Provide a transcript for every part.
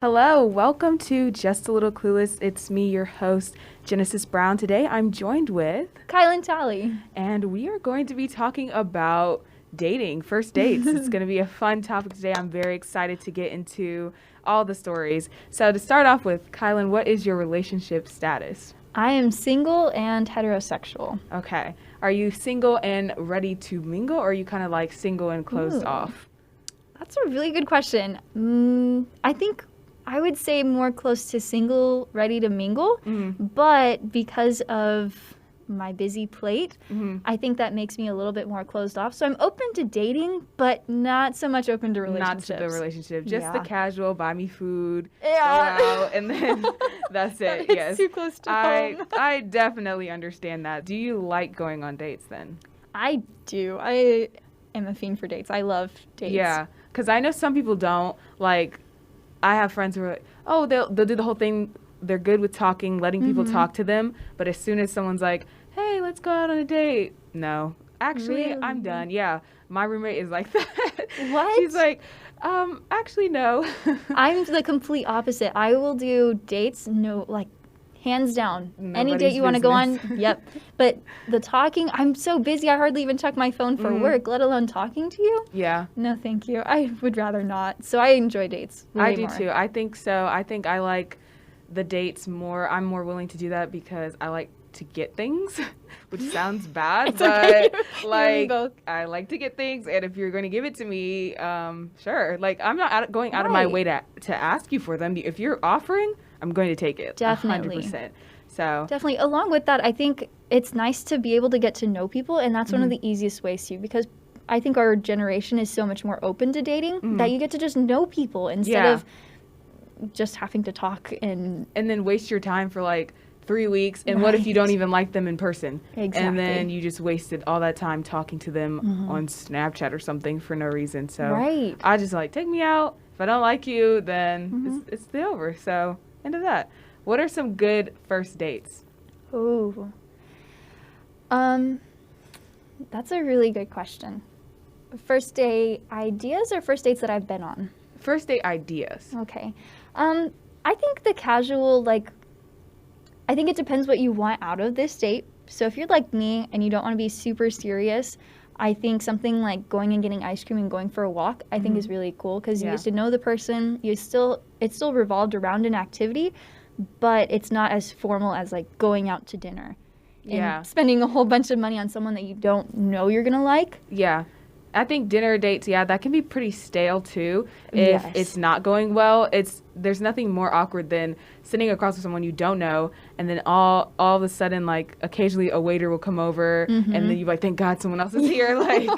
Hello, welcome to Just a Little Clueless. It's me, your host, Genesis Brown. Today I'm joined with, Kielynn Tally. and we are going to be talking about dating, first dates. It's going to be a fun topic today. I'm very excited to get into all the stories. So to start off with, Kielynn, what is your relationship status? I am single and heterosexual. Okay. Are you single and ready to mingle, or are you kind of like single and closed Ooh. off? That's a really good question. I think I would say more close to single, ready to mingle, but because of my busy plate, I think that makes me a little bit more closed off. So I'm open to dating, but not so much open to relationships. Not to the relationship, just the Yeah. casual, buy me food, Yeah. go out, and then that's it. It's Yes. too close to home. I definitely understand that. Do you like going on dates then? I do. I am a fiend for dates. I love dates. Yeah, because I know some people don't. Like, I have friends who are like, oh, they'll do the whole thing. They're good with talking, letting people talk to them. But as soon as someone's like, hey, let's go out on a date. No. Actually, I'm Really? done. Yeah. My roommate is like that. What? She's like, actually, no. I'm the complete opposite. I will do dates, no, like, hands down. Any Nobody's date you want to go on, business. yep. But the talking, I'm so busy, I hardly even check my phone for work, let alone talking to you. Yeah. No, thank you. I would rather not. So I enjoy dates. I way do more. too. I think so. I think I like the dates more. I'm more willing to do that because I like to get things, which sounds bad, It's okay. but You and me like both. I like to get things, and if you're going to give it to me, sure. Like I'm not going out of my Right. way to ask you for them. If you're offering, I'm going to take it. Definitely. 100%. So Definitely. Along with that, I think it's nice to be able to get to know people, and that's one of the easiest ways to, because I think our generation is so much more open to dating that you get to just know people instead Yeah. of just having to talk and then waste your time for like 3 weeks, and what if you Right. don't even like them in person? And then Exactly. you just wasted all that time talking to them on Snapchat or something for no reason. So Right. I just like, take me out. If I don't like you, then it's the over. So end of that. What are some good first dates? Oh. That's a really good question. First date ideas or first dates that I've been on? First date ideas. Okay. I think the casual, like, I think it depends what you want out of this date. So if you're like me and you don't want to be super serious, I think something like going and getting ice cream and going for a walk, I think is really cool because you Yeah. get to know the person. It's still revolved around an activity, but it's not as formal as like going out to dinner and Yeah. spending a whole bunch of money on someone that you don't know you're gonna like. Yeah. I think dinner dates, yeah, that can be pretty stale too. If Yes. it's not going well, there's nothing more awkward than sitting across with someone you don't know, and then all of a sudden, like, occasionally a waiter will come over, and then you're like, thank God someone else is here. Like,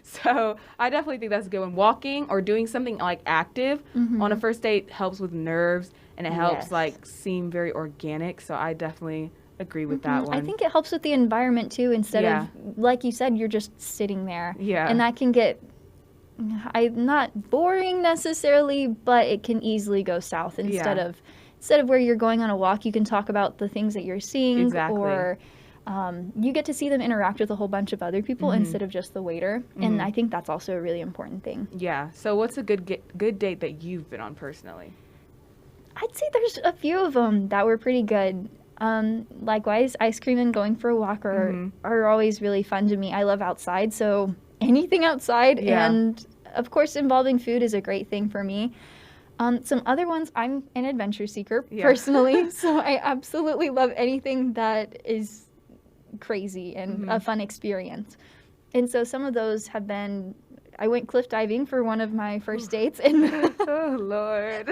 so I definitely think that's a good one. Walking or doing something like active on a first date helps with nerves, and it helps Yes. like seem very organic. So I definitely agree with that one. I think it helps with the environment too, instead Yeah. of, like you said, you're just sitting there. Yeah. And that can get, not boring necessarily, but it can easily go south. Instead of where you're going on a walk, you can talk about the things that you're seeing, Exactly. or you get to see them interact with a whole bunch of other people instead of just the waiter. And I think that's also a really important thing. Yeah. So what's a good date that you've been on personally? I'd say there's a few of them that were pretty good. Likewise, ice cream and going for a walk are always really fun to me. I love outside, so anything outside, Yeah. and of course, involving food is a great thing for me. Some other ones, I'm an adventure seeker Yeah. personally, so I absolutely love anything that is crazy and a fun experience. And so some of those have been, I went cliff diving for one of my first dates, and Oh Lord.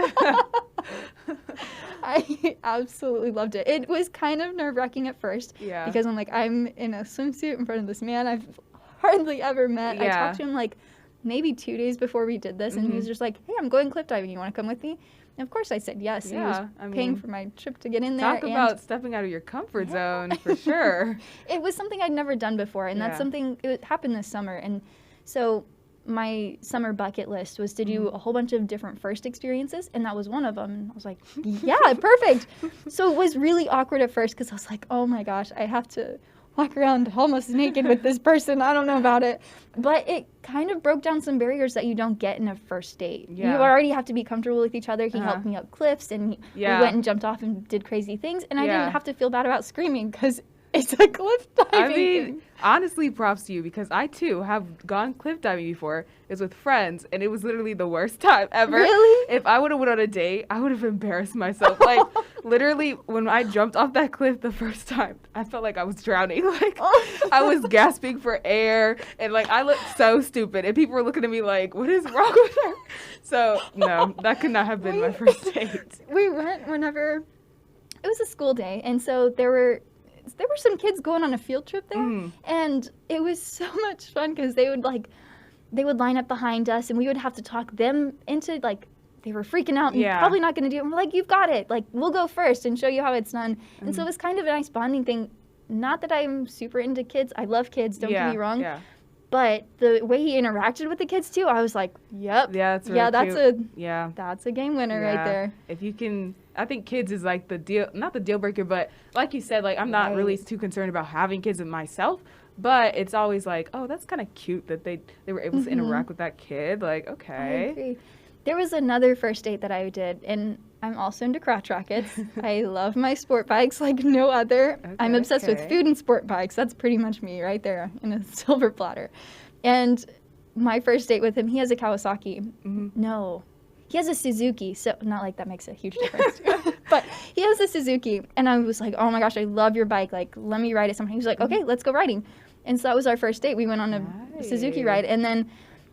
I absolutely loved it. It was kind of nerve-wracking at first Yeah. because I'm like, I'm in a swimsuit in front of this man I've hardly ever met. I Yeah. talked to him like maybe 2 days before we did this, and he was just like, hey, I'm going cliff diving. You want to come with me? And of course I said yes. He was Yeah, I paying mean, for my trip to get in there. Talk and about stepping out of your comfort zone for sure. it was something I'd never done before, and that's Yeah. something, it happened this summer. And so my summer bucket list was to do a whole bunch of different first experiences, and that was one of them. And I was like, yeah, perfect. So it was really awkward at first because I was like, oh my gosh, I have to walk around almost naked with this person. I don't know about it. But it kind of broke down some barriers that you don't get in a first date. Yeah. You already have to be comfortable with each other. He helped me up cliffs, and we went and jumped off and did crazy things. And I didn't have to feel bad about screaming because it's a cliff diving. I mean, honestly, props to you, because I too have gone cliff diving before. It was with friends, and it was literally the worst time ever. Really? If I would have went on a date, I would have embarrassed myself. Like, literally, when I jumped off that cliff the first time, I felt like I was drowning. Like, I was gasping for air, and like I looked so stupid, and people were looking at me like, "What is wrong with her?" So no, that could not have been my first date. We went whenever it was a school day, and so there were some kids going on a field trip there, and it was so much fun because they would line up behind us, and we would have to talk them into, like, they were freaking out and probably not going to do it. And we're like, "You've got it. Like, we'll go first and show you how it's done." And so it was kind of a nice bonding thing. Not that I'm super into kids. I love kids, don't get me wrong. Yeah. But the way he interacted with the kids too, I was like, "Yep, that's really cute. That's a game winner right there." If you can, I think kids is like not the deal breaker, but like you said, like I'm not really too concerned about having kids with myself, but it's always like, oh, that's kind of cute that they were able to interact with that kid. Like, okay. I agree. There was another first date that I did, and I'm also into crotch rockets. I love my sport bikes like no other. Okay, I'm obsessed with food and sport bikes. That's pretty much me right there in a silver platter. And my first date with him, he has a Kawasaki. No, he has a Suzuki. So not like that makes a huge difference. But he has a Suzuki. And I was like, "Oh my gosh, I love your bike. Like, let me ride it sometime." He was like, "Okay, let's go riding." And so that was our first date. We went on a Suzuki ride. And then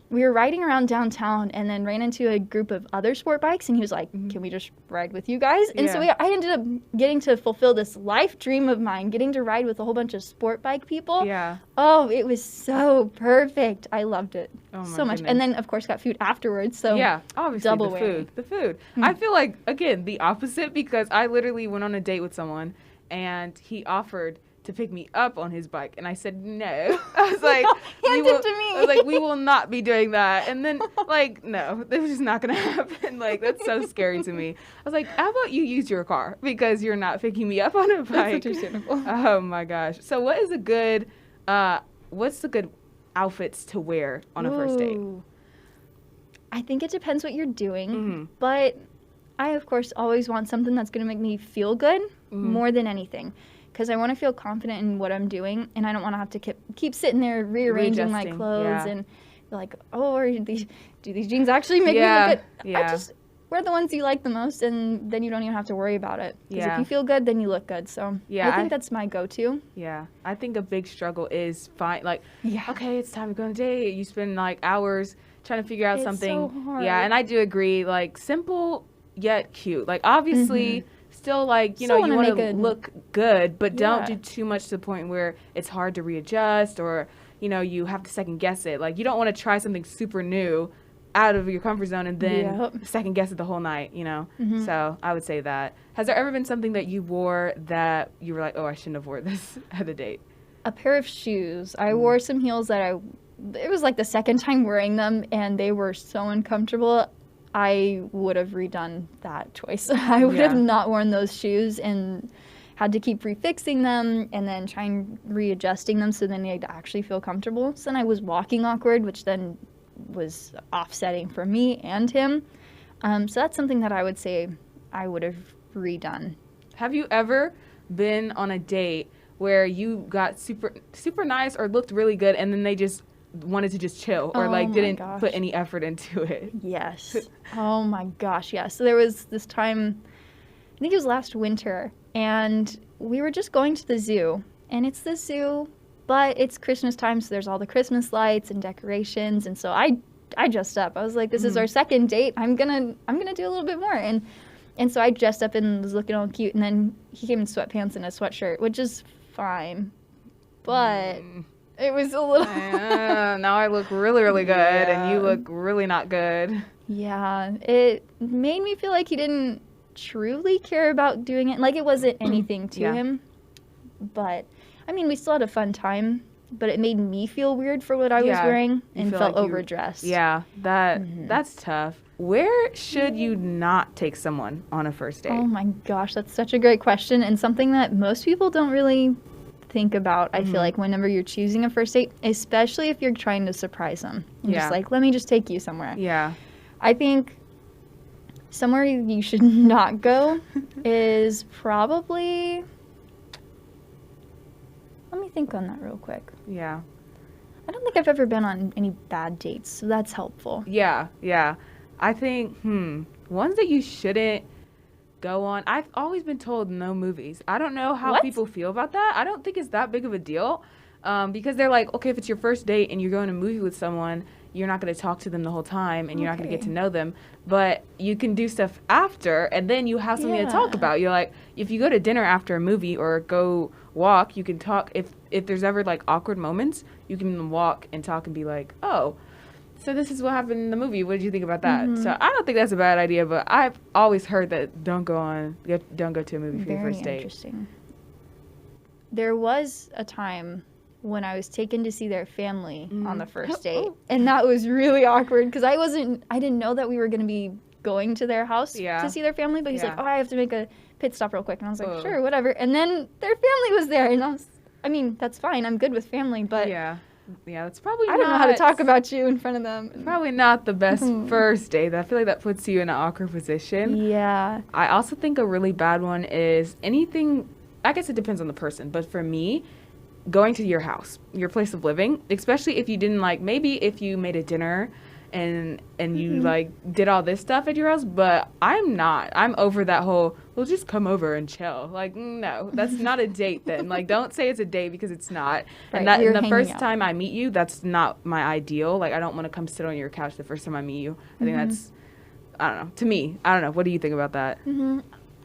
we were riding around downtown and then ran into a group of other sport bikes, and he was like, "Can we just ride with you guys?" And so I ended up getting to fulfill this life dream of mine, getting to ride with a whole bunch of sport bike people. Yeah. Oh, it was so perfect. I loved it so much. Goodness. And then, of course, got food afterwards. So yeah, obviously double the whammy. food. I feel like, again, the opposite, because I literally went on a date with someone, and he offered to pick me up on his bike, and I said no. I was like, I was like, "We will not be doing that." And then, like, no, that was just not gonna happen. Like, that's so scary to me. I was like, "How about you use your car, because you're not picking me up on a bike?" That's understandable. Oh my gosh. So what's the good outfits to wear on a first date? I think it depends what you're doing, but I, of course, always want something that's gonna make me feel good more than anything. Because I want to feel confident in what I'm doing, and I don't want to have to keep sitting there rearranging my clothes and be like, "Oh, do these jeans actually make me look good?" I just wear the ones you like the most, and then you don't even have to worry about it. Because if you feel good, then you look good. So I think that's my go-to. Yeah, I think a big struggle is okay, it's time to go on a date. You spend like hours trying to figure out something. So hard. Yeah, and I do agree. Like, simple yet cute. Like, obviously. Still, like, you want to look good, but don't do too much to the point where it's hard to readjust, or, you have to second guess it. Like, you don't want to try something super new out of your comfort zone and then second guess it the whole night, So I would say that. Has there ever been something that you wore that you were like, "Oh, I shouldn't have worn this at a date"? A pair of shoes. I wore some heels that it was like the second time wearing them, and they were so uncomfortable. I would have redone that choice. I would have not worn those shoes and had to keep refixing them and then trying readjusting them so then they'd actually feel comfortable. So then I was walking awkward, which then was offsetting for me and him. So that's something that I would say I would have redone. Have you ever been on a date where you got super, super nice or looked really good, and then they just wanted to just chill, or didn't put any effort into it? Yes. Oh my gosh, yes. So there was this time, I think it was last winter, and we were just going to the zoo. And it's the zoo, but it's Christmas time, so there's all the Christmas lights and decorations. And so I dressed up. I was like, this is our second date. I'm gonna do a little bit more. And so I dressed up and was looking all cute, and then he came in sweatpants and a sweatshirt, which is fine. But it was a little... now I look really, really good, and you look really not good. Yeah, it made me feel like he didn't truly care about doing it. Like, it wasn't anything to him. But, I mean, we still had a fun time, but it made me feel weird for what I was wearing and felt like overdressed. That's tough. Where should you not take someone on a first date? Oh my gosh, that's such a great question, and something that most people don't really think about, I feel like, whenever you're choosing a first date, especially if you're trying to surprise them. And just like, let me just take you somewhere. Yeah. I think somewhere you should not go is probably... Let me think on that real quick. Yeah. I don't think I've ever been on any bad dates, so that's helpful. Yeah, yeah. I think, ones that you shouldn't go on. I've always been told no movies. I don't know how people feel about that. I don't think it's that big of a deal because they're like, okay, if it's your first date and you're going to a movie with someone, you're not going to talk to them the whole time and you're not going to get to know them. But you can do stuff after and then you have something to talk about. You're like, if you go to dinner after a movie or go walk, you can talk. If there's ever like awkward moments, you can walk and talk and be like, oh, so this is what happened in the movie. What did you think about that? So I don't think that's a bad idea, but I've always heard that don't go to a movie for your first date. Very interesting. There was a time when I was taken to see their family on the first date, and that was really awkward because I didn't know that we were going to be going to their house to see their family, but he's like, oh, I have to make a pit stop real quick, and I was like, sure, whatever. And then their family was there, and I mean, that's fine. I'm good with family, but that's probably I don't know how to talk about you in front of them. Probably not the best first date. I feel like that puts you in an awkward position. Yeah. I also think a really bad one is anything, I guess it depends on the person, but for me, going to your house, your place of living, especially if you didn't like, maybe if you made a dinner and you like did all this stuff at your house, but I'm over that whole, we'll just come over and chill. Like, no, that's not a date then. Like, don't say it's a date because it's not. Right, and the first time I meet you, that's not my ideal. Like, I don't want to come sit on your couch the first time I meet you. I think that's, I don't know, to me, I don't know. What do you think about that?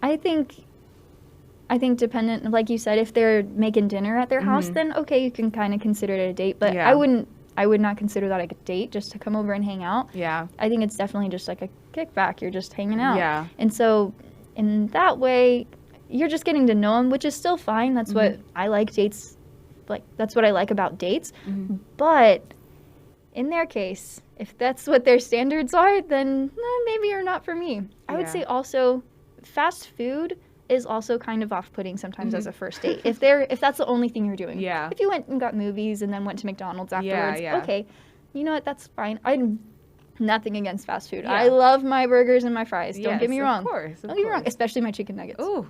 I think dependent, like you said, if they're making dinner at their house, then okay, you can kind of consider it a date. But I would not consider that like a date just to come over and hang out. Yeah. I think it's definitely just like a kickback. You're just hanging out. Yeah. And so in that way, you're just getting to know them, which is still fine. That's what I like dates. Like, that's what I like about dates. But in their case, if that's what their standards are, then maybe you're not for me. I would say also fast food is also kind of off-putting sometimes as a first date. If that's the only thing you're doing. Yeah. If you went and got movies and then went to McDonald's afterwards, okay. You know what, that's fine. I'm nothing against fast food. Yeah. I love my burgers and my fries. Don't get me wrong. Of course. Don't get me wrong. Especially my chicken nuggets. Oh,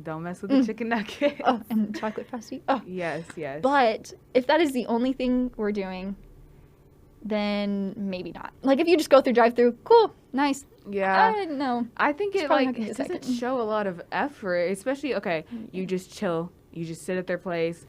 don't mess with the chicken nuggets. Oh, and chocolate frosty. Oh. Yes, yes. But if that is the only thing we're doing, then maybe not. Like, if you just go through drive-through, cool, nice. Yeah. No. I think it doesn't show a lot of effort, especially, okay, you just chill. You just sit at their place.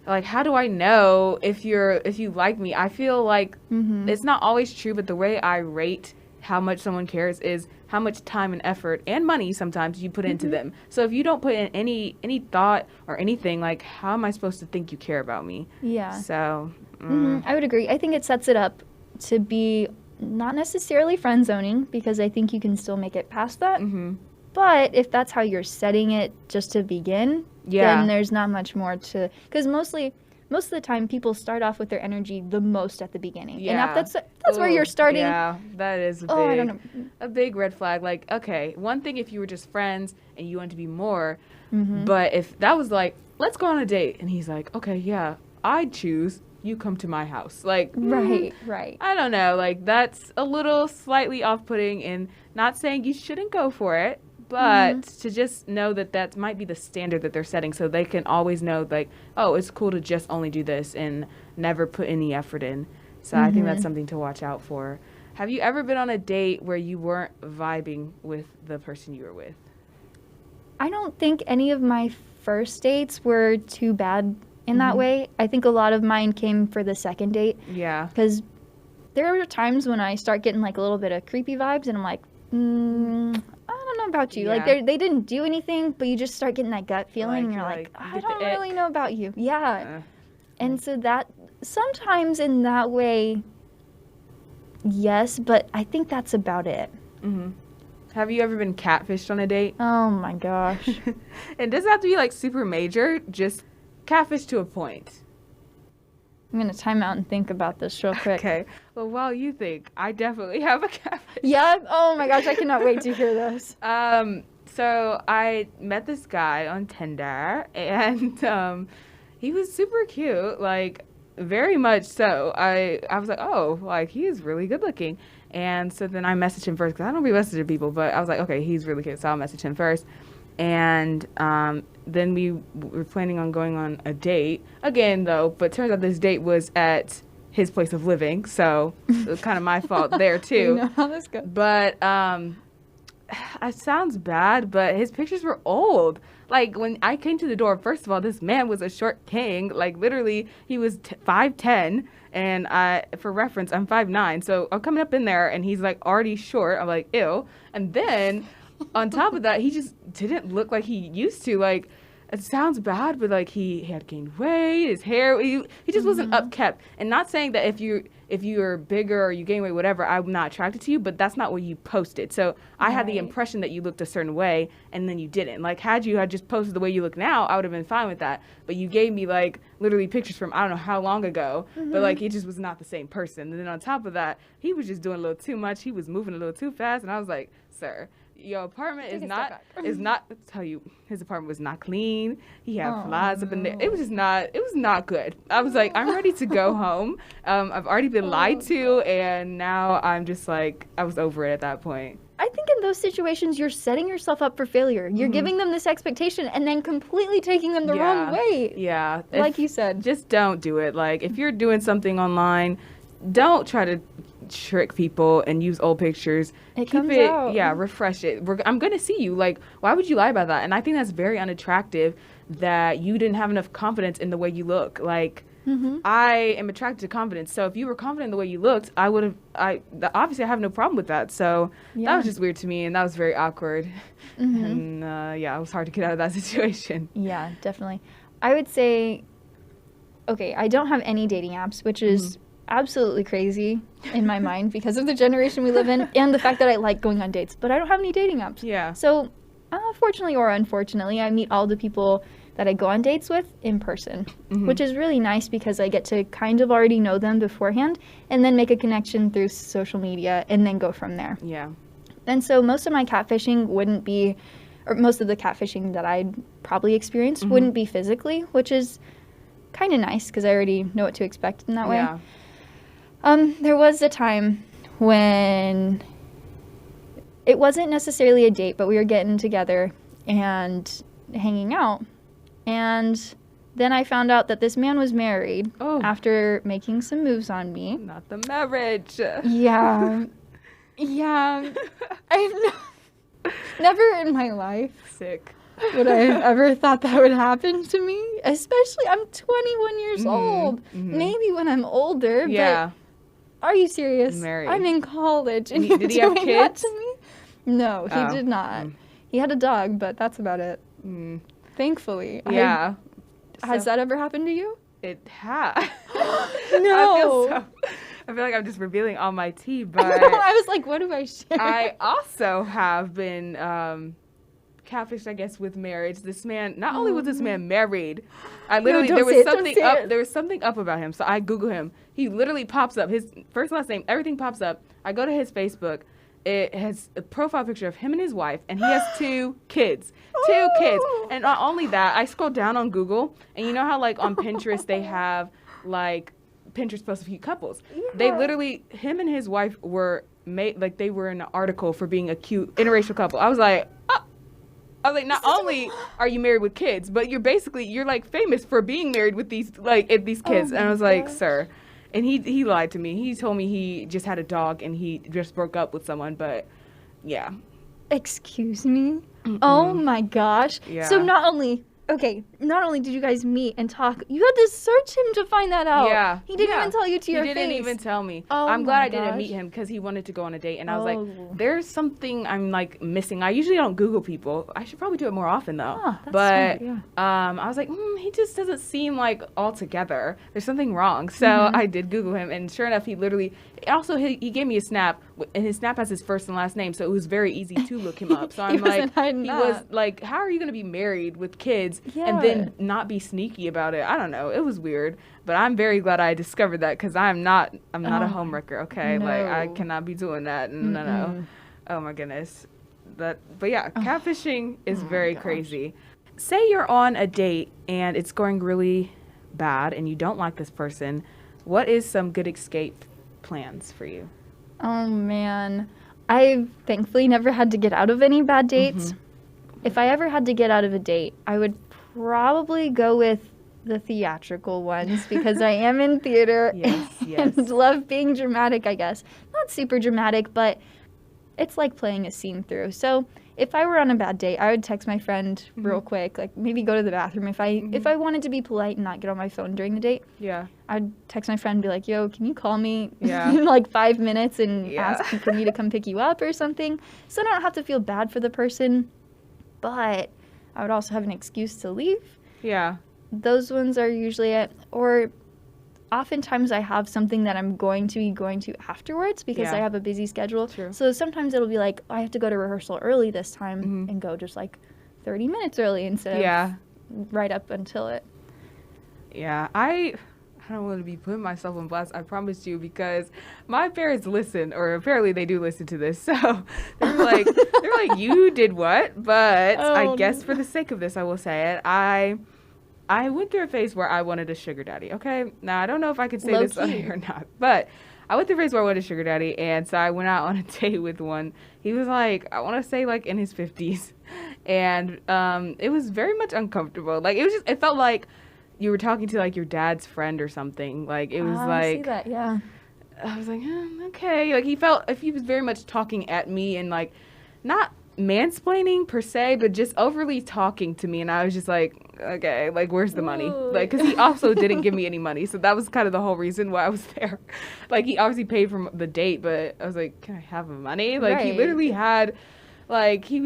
Like, how do I know if you like me? I feel like it's not always true, but the way I rate how much someone cares is how much time and effort and money sometimes you put into them. So if you don't put in any thought or anything, like, how am I supposed to think you care about me? Yeah. So I would agree. I think it sets it up to be not necessarily friend zoning, because I think you can still make it past that. But if that's how you're setting it just to begin, then there's not much more to, because most of the time people start off with their energy the most at the beginning. Yeah. And if that's where you're starting. Yeah, that is a big red flag. Like, okay, one thing if you were just friends and you wanted to be more, but if that was like, let's go on a date, and he's like, okay, yeah, I'd choose you come to my house. Like, right. I don't know. Like, that's a little slightly off-putting, and not saying you shouldn't go for it, but to just know that might be the standard that they're setting, so they can always know, like, oh, it's cool to just only do this and never put any effort in. So I think that's something to watch out for. Have you ever been on a date where you weren't vibing with the person you were with? I don't think any of my first dates were too bad in that way. I think a lot of mine came for the second date. Yeah. Because there are times when I start getting like a little bit of creepy vibes, and I'm like, I don't know about you. Like, they didn't do anything, but you just start getting that gut feeling, and you're like, I don't really know about you. Yeah. And so that, sometimes in that way, yes, but I think that's about it. Have you ever been catfished on a date? Oh my gosh. It doesn't have to be like super major, just catfish to a point. I'm going to time out and think about this real quick. Okay. Well, while you think, I definitely have a catfish. Yeah? Oh my gosh, I cannot wait to hear this. So I met this guy on Tinder, and He was super cute, like very much so. I was like, oh, like he's really good looking. And so then I messaged him first because I don't be messaging people, but I was like, okay, he's really cute, so I'll message him first. And then we were planning on going on a date again, though. But turns out this date was at his place of living, so it was kind of my fault there too. You know how this goes. But it sounds bad, but his pictures were old. Like, when I came to the door, first of all, this man was a short king. Like, literally, he was 5'10", and for reference, I'm 5'9". So I'm coming up in there, and he's, like, already short. I'm like, ew. And then, on top of that, he just didn't look like he used to. Like, it sounds bad, but, like, he had gained weight, his hair, he just wasn't upkept. And not saying that if you're bigger or you gain weight, whatever, I'm not attracted to you, but that's not what you posted. So I had the impression that you looked a certain way, and then you didn't. Like, had you had just posted the way you look now, I would have been fine with that. But you gave me, like, literally pictures from I don't know how long ago, but, like, it just was not the same person. And then on top of that, he was just doing a little too much. He was moving a little too fast, and I was like, sir, your apartment is not, I'll tell you, his apartment was not clean. He had flies up in there. It was not good. I was like, I'm ready to go home. I've already been lied to, and now I'm just like, I was over it at that point. I think in those situations, you're setting yourself up for failure. You're giving them this expectation and then completely taking them the wrong way. Yeah. Like you said. Just don't do it. Like, if you're doing something online, don't try to trick people and use old pictures. Keep it out. Yeah, refresh it. I'm gonna see you. Like, why would you lie about that? And I think that's very unattractive, that you didn't have enough confidence in the way you look. Like, I am attracted to confidence, so if you were confident in the way you looked, obviously I have no problem with that. So that was just weird to me, and that was very awkward. And it was hard to get out of that situation. Yeah, definitely. I would say, okay, I don't have any dating apps, which is absolutely crazy in my mind because of the generation we live in and the fact that I like going on dates, but I don't have any dating apps. Yeah. So fortunately or unfortunately, I meet all the people that I go on dates with in person, which is really nice because I get to kind of already know them beforehand and then make a connection through social media and then go from there. Yeah. And so most of my catfishing wouldn't be, or most of the catfishing that I'd probably experienced wouldn't be physically, which is kind of nice because I already know what to expect in that way. Yeah. There was a time when it wasn't necessarily a date, but we were getting together and hanging out. And then I found out that this man was married after making some moves on me. Not the marriage. Yeah. Yeah. Never in my life Sick. would I have ever thought that would happen to me. Especially, I'm 21 years old. Maybe when I'm older, but are you serious? Married. I'm in college and did he have doing kids? that to me? No, he did not. He had a dog, but that's about it. Thankfully. Yeah. Has that ever happened to you? It has. No. I feel like I'm just revealing all my tea, but I was like, what do I share? I also have been catfished, I guess, with marriage. This man, not only was this man married, there was something up about him. So I Google him. He literally pops up, his first, last name, everything pops up. I go to his Facebook. It has a profile picture of him and his wife, and he has 2 kids. 2 kids. And not only that, I scroll down on Google, and you know how, like, on Pinterest they have, like, Pinterest posts of cute couples. Yeah. They literally, him and his wife were made, like, they were in an article for being a cute interracial couple. I was like, not only are you married with kids, but you're like famous for being married with these kids. And I was like, sir. And he lied to me. He told me he just had a dog and he just broke up with someone, but yeah. Excuse me? Oh my gosh. Yeah. So not only did you guys meet and talk, you had to search him to find that out. Yeah. He didn't even tell you to your face. He didn't even tell me. Oh, I'm glad I didn't meet him because he wanted to go on a date. And I was like, there's something I'm, like, missing. I usually don't Google people. I should probably do it more often, though. That's smart, yeah. I was like, he just doesn't seem, like, all together. There's something wrong. So I did Google him. And sure enough, he gave me a snap. And his snap has his first and last name. So it was very easy to look him up. So I'm like, he was like, how are you going to be married with kids and then not be sneaky about it? I don't know. It was weird, but I'm very glad I discovered that because I'm not a homewrecker. Okay, no. Like, I cannot be doing that. No. Oh my goodness. But yeah, catfishing is very crazy. Say you're on a date and it's going really bad and you don't like this person, what is some good escape plans for you? Oh, man. I've thankfully never had to get out of any bad dates. If I ever had to get out of a date, I would probably go with the theatrical ones because I am in theater and love being dramatic, I guess. Not super dramatic, but it's like playing a scene through. So if I were on a bad date, I would text my friend real quick, like maybe go to the bathroom. If I wanted to be polite and not get on my phone during the date, I'd text my friend and be like, yo, can you call me in like 5 minutes and ask for me to come pick you up or something? So I don't have to feel bad for the person, but I would also have an excuse to leave. Yeah. Those ones are usually it. Or oftentimes I have something that I'm going to afterwards because I have a busy schedule. True. So sometimes it'll be like, I have to go to rehearsal early this time and go just like 30 minutes early instead of right up until it. Yeah, I don't want to be putting myself on blast, I promise you, because my parents listen, or apparently they do listen to this. So they're like, you did what? But I guess for the sake of this, I will say it. I went through a phase where I wanted a sugar daddy, okay? Now, I don't know if I could say this on here or not, but I went through a phase where I wanted a sugar daddy, and so I went out on a date with one. He was like, I want to say like in his 50s, and it was very much uncomfortable. Like, it felt like you were talking to like your dad's friend or something. Like, it was like, I see that, yeah. I was like, okay. Like, he felt, if he was very much talking at me and like, not mansplaining per se, but just overly talking to me, and I was just like, okay, like, where's the money? Like, because he also didn't give me any money, so that was kind of the whole reason why I was there. Like, he obviously paid for the date, but I was like, can I have money? Like, he literally had, like, he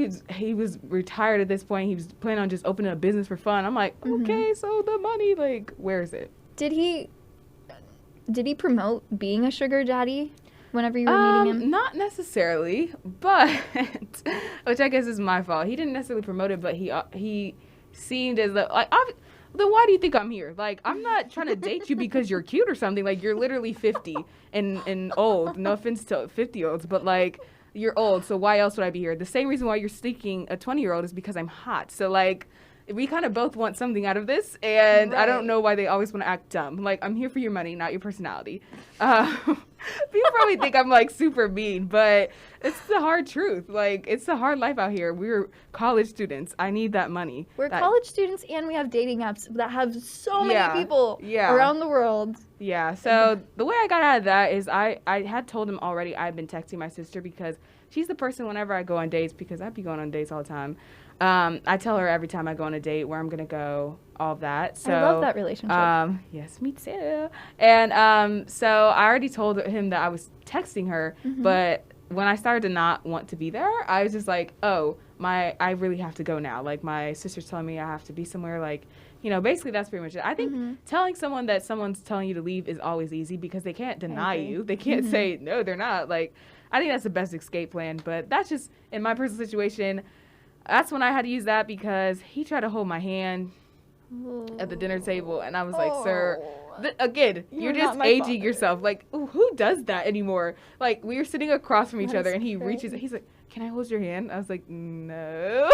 was retired at this point. He was planning on just opening a business for fun. I'm like, okay, so the money, like, where is it? Did he promote being a sugar daddy whenever you were meeting him? Not necessarily, but which I guess is my fault. He didn't necessarily promote it, but he seemed as though, like, then why do you think I'm here? Like, I'm not trying to date you because you're cute or something. Like, you're literally 50 and old. No offense to 50-year-olds, but like, you're old, so why else would I be here? The same reason why you're seeking a 20-year-old is because I'm hot. So like, we kind of both want something out of this, and I don't know why they always want to act dumb. Like, I'm here for your money, not your personality. People probably think I'm like super mean, but it's the hard truth. Like, it's a hard life out here. We're college students. I need that money. We're college students, and we have dating apps that have so many people around the world. Yeah, so the way I got out of that is I had told him already I've been texting my sister because she's the person whenever I go on dates, because I'd be going on dates all the time. I tell her every time I go on a date where I'm going to go, all of that. So, I love that relationship. Yes, me too. And so I already told him that I was texting her, but when I started to not want to be there, I was just like, I really have to go now. Like, my sister's telling me I have to be somewhere, like, you know, basically that's pretty much it. I think telling someone that someone's telling you to leave is always easy because they can't deny you. They can't say, no, they're not. Like, I think that's the best escape plan, but that's just, in my personal situation, that's when I had to use that because he tried to hold my hand at the dinner table, and I was like, sir, again, you're just aging yourself. Like, who does that anymore? Like, we were sitting across from each other, and he reaches, he's like, can I hold your hand? I was like, no.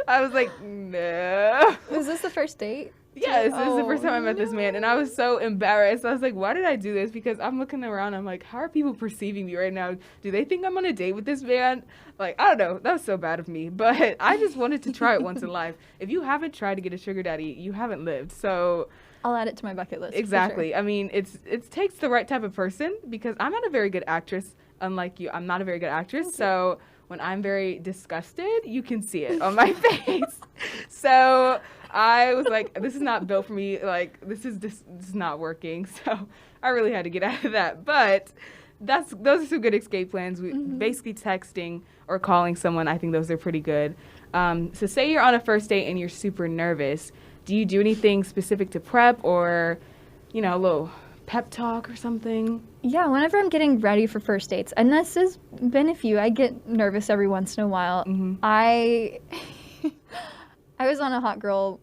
I was like, no. Was this the first date? Yes, this is the first time I met this man, and I was so embarrassed. I was like, why did I do this? Because I'm looking around, I'm like, how are people perceiving me right now? Do they think I'm on a date with this man? Like, I don't know. That was so bad of me, but I just wanted to try it once in life. If you haven't tried to get a sugar daddy, you haven't lived. So I'll add it to my bucket list. Exactly. Sure. I mean, it takes the right type of person, because I'm not a very good actress. Unlike you, I'm not a very good actress. So when I'm very disgusted, you can see it on my face. So I was like, this is not built for me. Like, this is not working. So I really had to get out of that. But those are some good escape plans. Basically texting or calling someone, I think those are pretty good. So say you're on a first date and you're super nervous. Do you do anything specific to prep, or, you know, a little pep talk or something? Yeah, whenever I'm getting ready for first dates, and this has been a few, I get nervous every once in a while. I was on a hot girl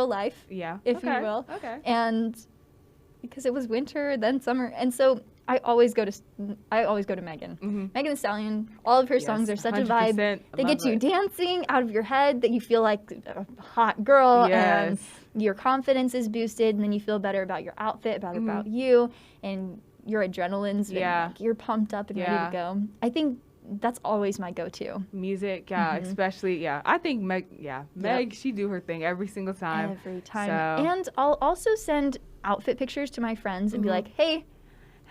life, if you will. Okay. And because it was winter, then summer, and so I always go to Megan. Megan Thee Stallion. All of her songs are such a vibe. They get you dancing out of your head, that you feel like a hot girl, and your confidence is boosted, and then you feel better about your outfit, about you, and your adrenaline's like, you're pumped up and ready to go. I think that's always my go-to. Music, especially, I think Meg, she do her thing every single time. Every time. So. And I'll also send outfit pictures to my friends and be like, hey,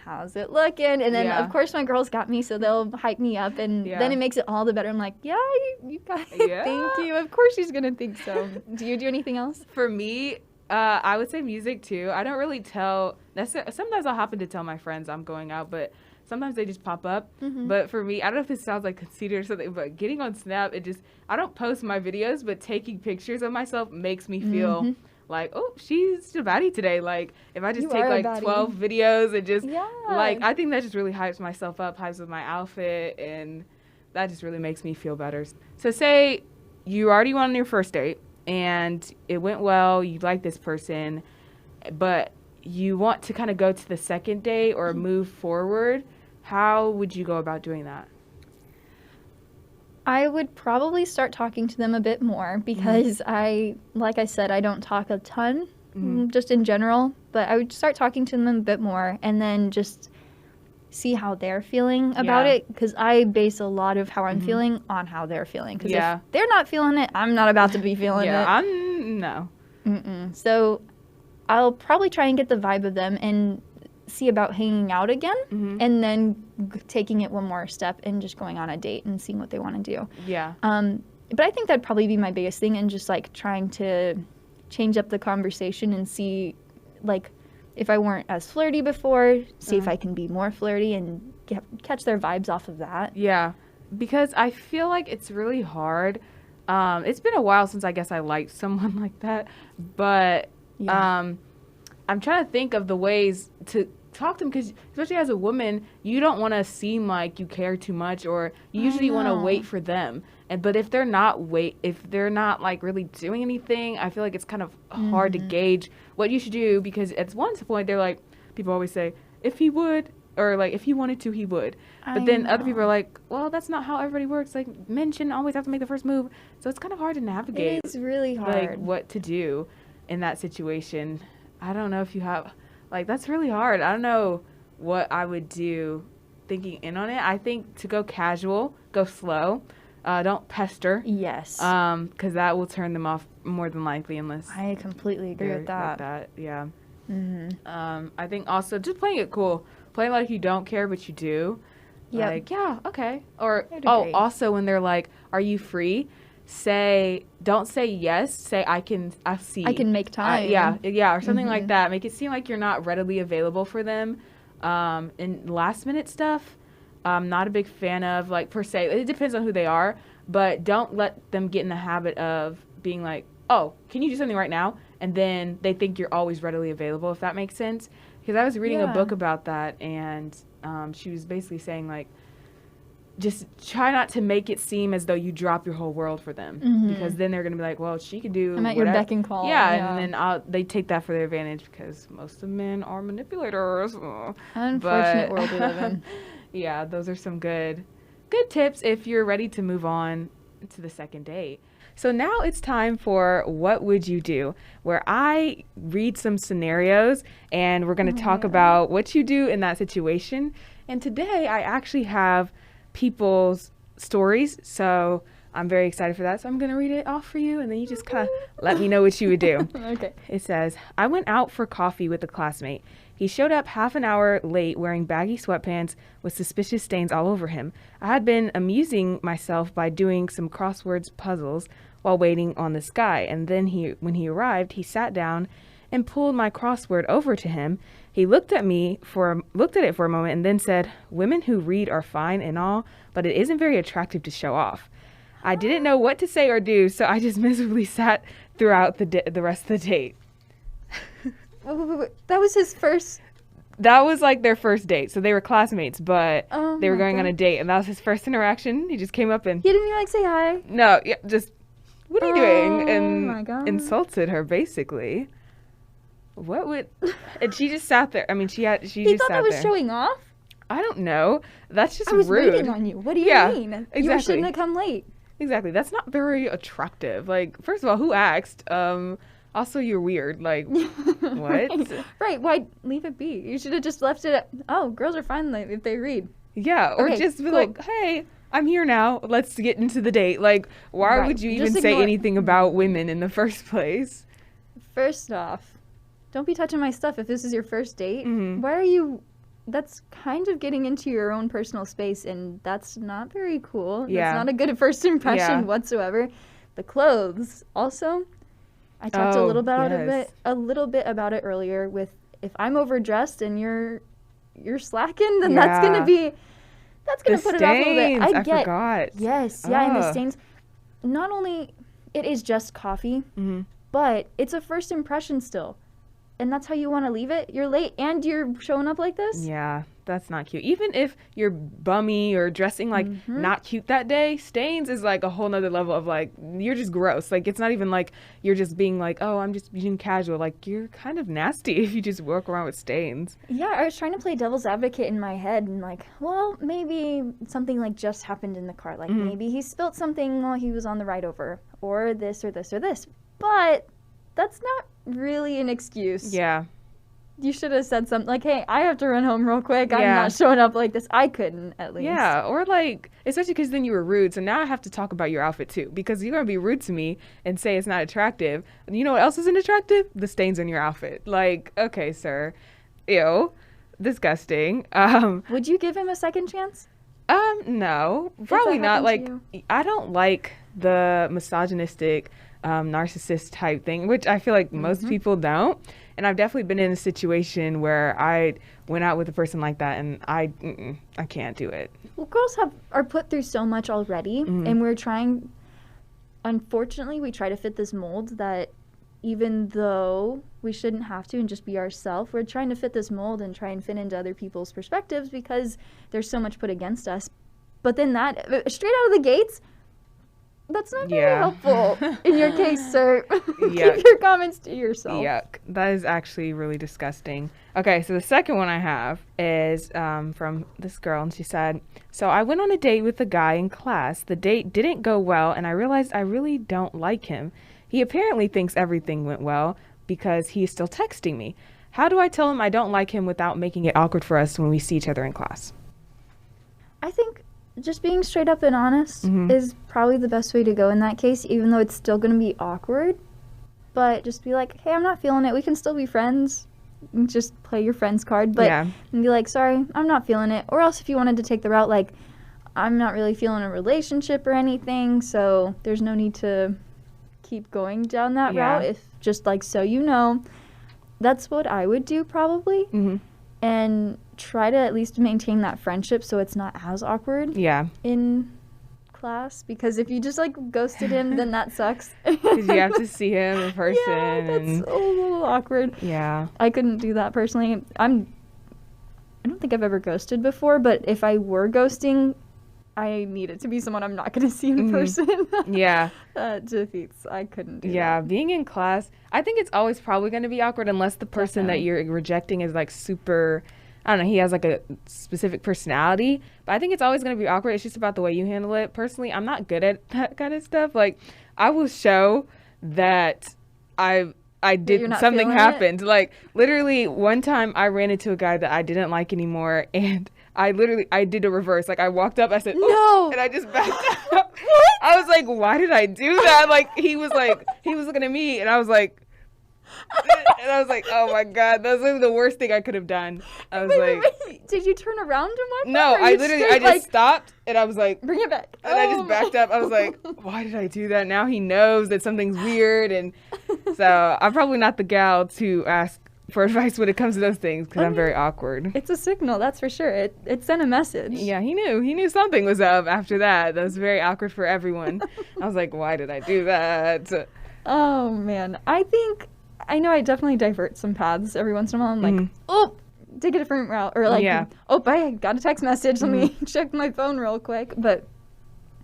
how's it looking? And then, of course, my girls got me, so they'll hype me up, and then it makes it all the better. I'm like, you guys, thank you. Of course she's going to think so. Do you do anything else? For me, I would say music, too. I don't really tell. Sometimes I'll happen to tell my friends I'm going out, but sometimes they just pop up. But for me, I don't know if this sounds like conceited or something, but getting on Snap, I don't post my videos, but taking pictures of myself makes me feel like, oh, she's a baddie today. Like, if I just take like 12 videos and just like, I think that just really hypes myself up, hypes with my outfit, and that just really makes me feel better. So say you already went on your first date and it went well, you like this person, but you want to kind of go to the second date or move forward. How would you go about doing that? I would probably start talking to them a bit more, because like I said, I don't talk a ton, just in general, but I would start talking to them a bit more and then just see how they're feeling about it, because I base a lot of how I'm feeling on how they're feeling, because if they're not feeling it, I'm not about to be feeling it. No. So I'll probably try and get the vibe of them and see about hanging out again, and then taking it one more step and just going on a date and seeing what they want to do. But I think that'd probably be my biggest thing, and just like trying to change up the conversation and see, like, if I weren't as flirty before, see if I can be more flirty and catch their vibes off of that. Because I feel like it's really hard. It's been a while since I guess I liked someone like that, but I'm trying to think of the ways to talk to them, because especially as a woman, you don't want to seem like you care too much, or you usually want to wait for them. But if they're not like really doing anything, I feel like it's kind of hard to gauge what you should do, because at one point they're like, people always say, if he would, or like, if he wanted to, he would. But then other people are like, well, that's not how everybody works. Like, men shouldn't always have to make the first move. So it's kind of hard to navigate. It is really hard. Like, what to do in that situation. I don't know if you have, like, that's really hard. I don't know what I would do thinking in on it. I think to go casual, go slow. Don't pester. Yes. Because that will turn them off more than likely, unless I completely agree with that. I think also just playing it cool. Playing like you don't care, but you do. Like, okay. Or, also when they're like, are you free? Don't say yes. Say, I see. I can make time. Or something like that. Make it seem like you're not readily available for them. And last minute stuff, I'm not a big fan of, like, per se. It depends on who they are, but don't let them get in the habit of being like, oh, can you do something right now? And then they think you're always readily available, if that makes sense. Because I was reading a book about that, and she was basically saying, like, just try not to make it seem as though you drop your whole world for them, because then they're going to be like, well, she could do I'm at your beck and call. And then they take that for their advantage, because most of men are manipulators. Unfortunate world we live in. Those are some good tips if you're ready to move on to the second date. So now it's time for What Would You Do?, where I read some scenarios and we're going to talk about what you do in that situation. And today I actually have people's stories, so I'm very excited for that. So I'm going to read it off for you, and then you just kind of let me know what you would do. Okay. It says, I went out for coffee with a classmate. He showed up half an hour late wearing baggy sweatpants with suspicious stains all over him. I had been amusing myself by doing some crosswords puzzles while waiting on this guy, and then when he arrived, he sat down and pulled my crossword over to him. He looked at it for a moment and then said, women who read are fine and all, but it isn't very attractive to show off. I didn't know what to say or do, so I just miserably sat throughout the rest of the date. Wait. That was his first... That was like their first date. So they were classmates, but they were going on a date, and that was his first interaction. He just came up and... He didn't even, like, say hi? No, just, what are you doing? And my God. Insulted her, basically. And she just sat there. I mean, she just sat there. He thought that was showing off? I don't know. That's just I was rude. waiting on you. What do you mean? Exactly. You shouldn't have come late. Exactly. That's not very attractive. Like, first of all, who asked? Also, you're weird. Like, what? Right. Why leave it be? You should have just left it at, oh, girls are fine if they read. Yeah. Or Okay, just be cool. like, hey, I'm here now. Let's get into the date. Like, why would you even Just say ignore- anything about women in the first place? First off, don't be touching my stuff if this is your first date. Mhm. Why are you... That's kind of getting into your own personal space, and that's not very cool. Yeah. That's not a good first impression Yeah. whatsoever. The clothes, also, I talked a Oh, little yes. bit about it earlier. With if I'm overdressed and you're slacking, then that's Yeah. gonna put it off a little bit. I forgot. Yes, yeah, and the Ugh. stains. Not only it is just coffee, Mhm. but it's a first impression still. And that's how you want to leave it? You're late and you're showing up like this? Yeah, that's not cute. Even if you're bummy or dressing like not cute that day, stains is like a whole nother level of like, you're just gross. Like, it's not even like you're just being like, oh, I'm just being casual. Like, you're kind of nasty if you just walk around with stains. Yeah, I was trying to play devil's advocate in my head and like, well, maybe something like just happened in the car. Like maybe he spilled something while he was on the ride over, or this or this or this. But that's not really an excuse. Yeah. You should have said something like, hey, I have to run home real quick. I'm Yeah. not showing up like this. I couldn't, at least. Yeah, or like, especially because then you were rude. So now I have to talk about your outfit too, because you're going to be rude to me and say it's not attractive. You know what else isn't attractive? The stains on your outfit. Like, okay, sir. Ew. Disgusting. Would you give him a second chance? No, probably not. happened Like, to I don't like the misogynistic, narcissist type thing, which I feel like most people don't. And I've definitely been in a situation where I went out with a person like that, and I can't do it. Well, girls are put through so much already, and we're trying. Unfortunately, we try to fit this mold that, even though we shouldn't have to and just be ourselves, we're trying to fit this mold and try and fit into other people's perspectives because there's so much put against us. But then that straight out of the gates, that's not very Yeah. helpful in your case, sir. Yuck. Keep your comments to yourself. Yuck. That is actually really disgusting. Okay, so the second one I have is from this girl, and she said, so I went on a date with a guy in class. The date didn't go well, and I realized I really don't like him. He apparently thinks everything went well because he is still texting me. How do I tell him I don't like him without making it awkward for us when we see each other in class? I think just being straight up and honest is probably the best way to go in that case, even though it's still going to be awkward. But just be like, hey, I'm not feeling it. We can still be friends. And just play your friend's card. But Yeah. and be like, sorry, I'm not feeling it. Or else if you wanted to take the route, like, I'm not really feeling a relationship or anything, so there's no need to keep going down that Yeah. route. If just like, so you know, that's what I would do probably. And try to at least maintain that friendship so it's not as awkward Yeah. in class, because if you just like ghosted him, then that sucks. Because you have to see him in person. Yeah, that's and a little awkward. yeah. I couldn't do that personally. I don't think I've ever ghosted before, but if I were ghosting, I need it to be someone I'm not going to see in person. Yeah. Defeats. I couldn't do Yeah, that. being in class, I think it's always probably going to be awkward unless the person that you're rejecting is like super, I don't know, he has like a specific personality. But I think it's always going to be awkward. It's just about the way you handle it. Personally, I'm not good at that kind of stuff. Like, I will show that I did you're not something feeling it? happened. Like, literally, one time I ran into a guy that I didn't like anymore, and I did a reverse. Like, I walked up, I said, No. "Oh," and I just backed up. I was like, why did I do that? Like, he was looking at me, and I was like, oh my God, that was like the worst thing I could have done. I was like, Did you turn around and walk no, back, or I you literally, straight, I just like, stopped, and I was like, bring it back. and I just backed up. I was like, why did I do that? Now he knows that something's weird. And so I'm probably not the gal to ask for advice when it comes to those things because I'm very awkward. It's a signal, that's for sure. It sent a message. Yeah, he knew something was up after that. That was very awkward for everyone. I was like, why did I do that? Oh man, I know I definitely divert some paths every once in a while. I'm like, oh, take a different route, or like, Yeah. oh, I got a text message. Let me check my phone real quick. But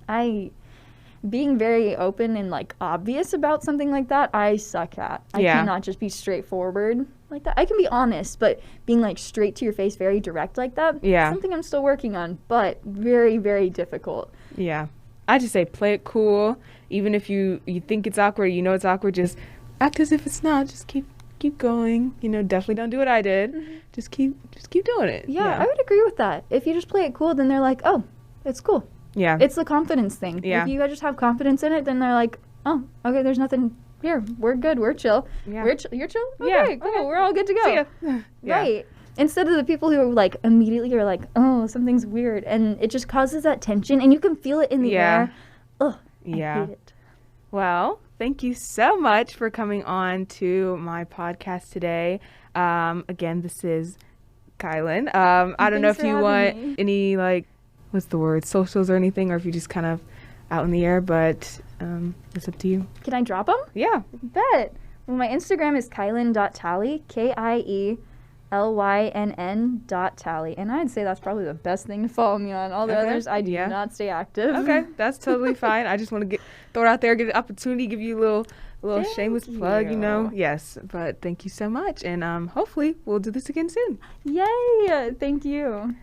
being very open and like obvious about something like that, I suck at. I Yeah. cannot just be straightforward like that. I can be honest, but being like straight to your face, very direct like that, something I'm still working on, but very, very difficult. Yeah. I just say play it cool. Even if you think it's awkward, you know it's awkward, just act as if it's not. Just keep going. You know, definitely don't do what I did. Just keep doing it. Yeah, I would agree with that. If you just play it cool, then they're like, oh, it's cool. Yeah. It's the confidence thing. Yeah. If you just have confidence in it, then they're like, oh, okay, there's nothing here. We're good. We're chill. Yeah. You're chill? Okay, Yeah. cool. Okay. We're all good to go. See ya. Yeah. Right. Instead of the people who are like immediately are like, oh, something's weird. And it just causes that tension and you can feel it in the air. Ugh. I hate it. Well, thank you so much for coming on to my podcast today. Again, this is Kielynn. I don't know if you want any, like, what's the word, socials or anything, or if you just kind of out in the air, but it's up to you. Can I drop them? Yeah. Bet. Well, my Instagram is Kielynn.Tally, KIELYNN.Tally. And I'd say that's probably the best thing to follow me on. All the others, I do not stay active. Okay, that's totally fine. I just want to throw it out there, get an opportunity, give you a little shameless plug, you know. Yes, but thank you so much, and hopefully we'll do this again soon. Yay! Thank you.